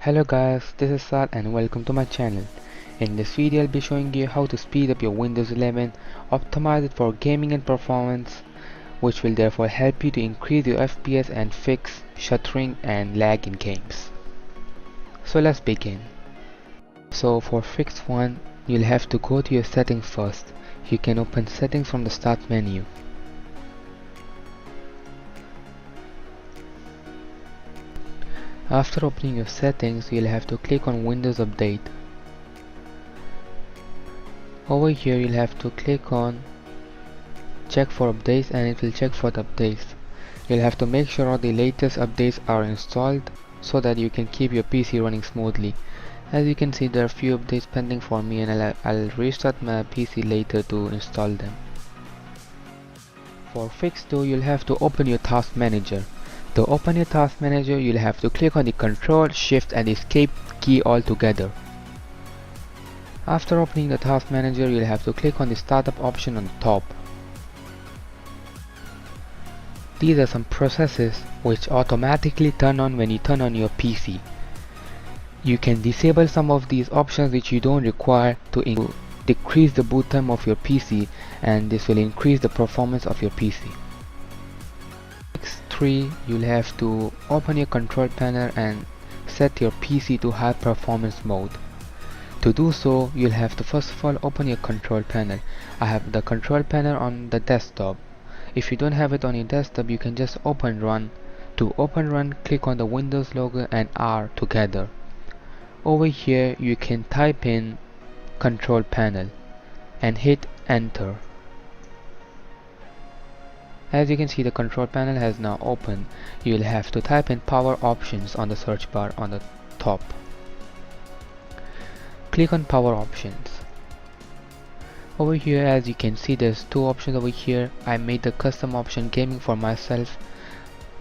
Hello guys, this is Sal and welcome to my channel. In this video I'll be showing you how to speed up your Windows 11, optimize it for gaming and performance, which will therefore help you to increase your FPS and fix stuttering and lag in games. So let's begin. So for fix 1, you'll have to go to your settings first. You can open settings from the start menu. After opening your settings, you'll have to click on Windows Update. Over here you'll have to click on check for updates and it will check for the updates. You'll have to make sure all the latest updates are installed so that you can keep your PC running smoothly. As you can see, there are few updates pending for me and I'll restart my PC later to install them. For fix 2, you'll have to open your task manager. To open your task manager, you'll have to click on the Control, Shift and Escape key all together. After opening the task manager, you'll have to click on the startup option on the top. These are some processes which automatically turn on when you turn on your PC. You can disable some of these options which you don't require to decrease the boot time of your PC, and this will increase the performance of your PC. Next 3, you'll have to open your control panel and set your PC to high performance mode. To do so, you'll have to first of all open your control panel. I have the control panel on the desktop. If you don't have it on your desktop, you can just open run. To open run, click on the Windows logo and R together. Over here you can type in control panel and hit enter. As you can see, the control panel has now opened. You'll have to type in power options on the search bar on the top. Click on power options. Over here, as you can see, there's 2 options over here. I made the custom option gaming for myself,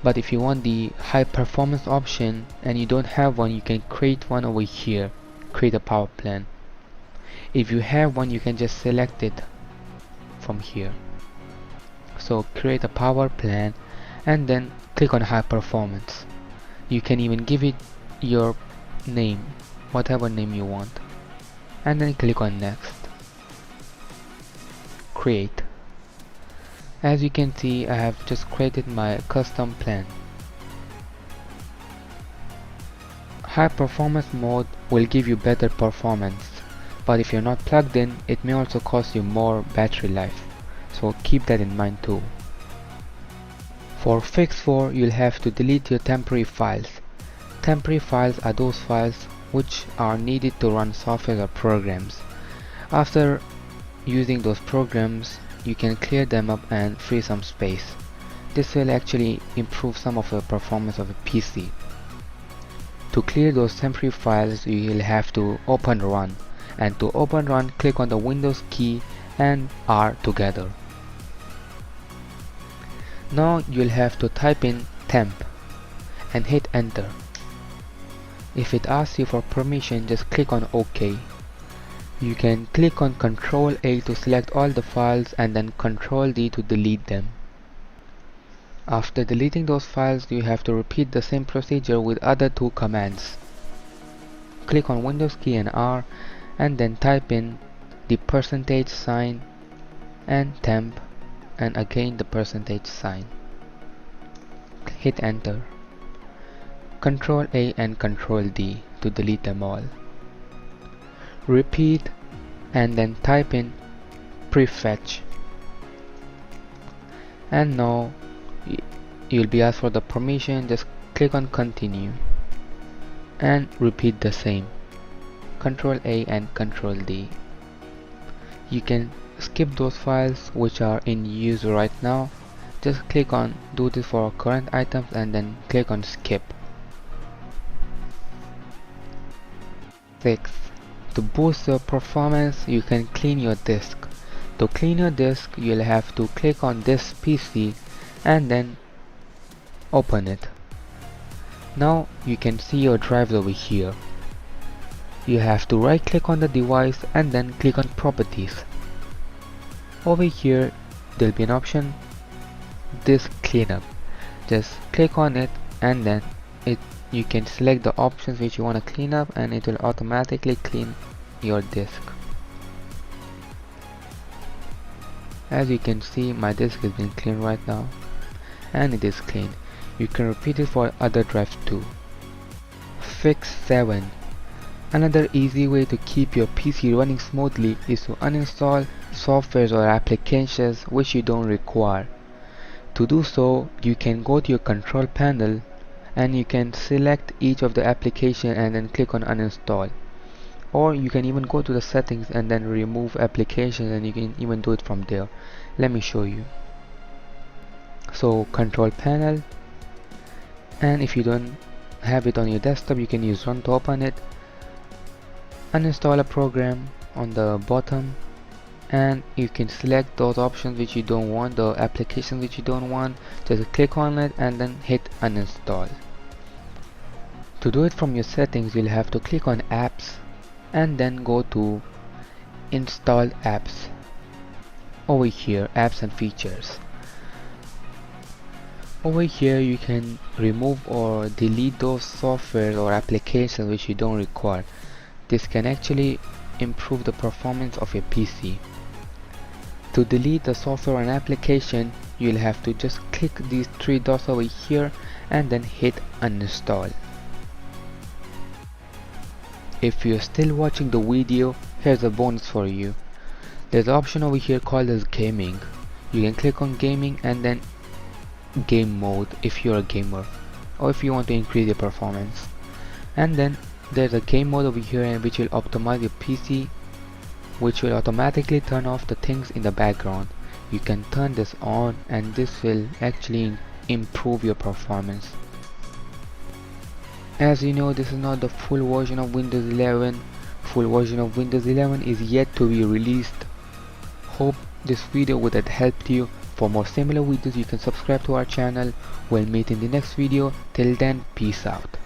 but if you want the high performance option and you don't have one, you can create one over here. Create a power plan. If you have one, you can just select it from here. So create a power plan and then click on high performance. You can even give it your name, whatever name you want, and then click on next. Create. As you can see, I have just created my custom plan. High performance mode will give you better performance, but if you're not plugged in, it may also cost you more battery life, so keep that in mind too. For fix 4, you'll have to delete your temporary files. Temporary files are those files which are needed to run software or programs. After using those programs, you can clear them up and free some space. This will actually improve some of the performance of a PC. To clear those temporary files, you will have to open run, and to open run, click on the Windows key and R together. Now you'll have to type in temp and hit enter. If it asks you for permission, just click on OK. You can click on Ctrl A to select all the files and then Ctrl D to delete them. After deleting those files, you have to repeat the same procedure with other 2 commands. Click on Windows key and R and then type in the %sign and temp and again the %sign. Hit enter. Ctrl A and Ctrl D to delete them all. Repeat and then type in prefetch, and now you'll be asked for the permission. Just click on continue and repeat the same. Ctrl A and Ctrl D. You can skip those files which are in use right now. Just click on do this for current items and then click on skip. 6. To boost your performance, you can clean your disk. To clean your disk, you'll have to click on this PC and then open it. Now you can see your drives over here. You have to right click on the device and then click on properties. Over here there'll be an option disk cleanup. Just click on it and then it you can select the options which you want to clean up, and it will automatically clean your disk. As you can see, my disk is being cleaned right now, and it is clean. You can repeat it for other drives too. Fix 7. Another easy way to keep your PC running smoothly is to uninstall softwares or applications which you don't require. To do so, you can go to your control panel and you can select each of the application and then click on uninstall. Or you can even go to the settings and then remove applications, and you can even do it from there. Let me show you. So control panel, and if you don't have it on your desktop, you can use run to open it. Uninstall a program on the bottom, and you can select those options which you don't want, the applications which you don't want. Just click on it and then hit uninstall. To do it from your settings, you'll have to click on apps and then go to installed apps. Over here, apps and features. Over here you can remove or delete those softwares or applications which you don't require. This can actually improve the performance of your PC. To delete the software and application, you'll have to just click these three dots over here and then hit uninstall. If you're still watching the video, here's a bonus for you. There's an option over here called as gaming. You can click on gaming and then game mode if you're a gamer, or if you want to increase your performance. And then there's a game mode over here which will optimize your PC, which will automatically turn off the things in the background. You can turn this on and this will actually improve your performance. As you know, this is not the full version of Windows 11. Full version of Windows 11 is yet to be released. Hope this video would have helped you. For more similar videos, you can subscribe to our channel. We'll meet in the next video. Till then, peace out.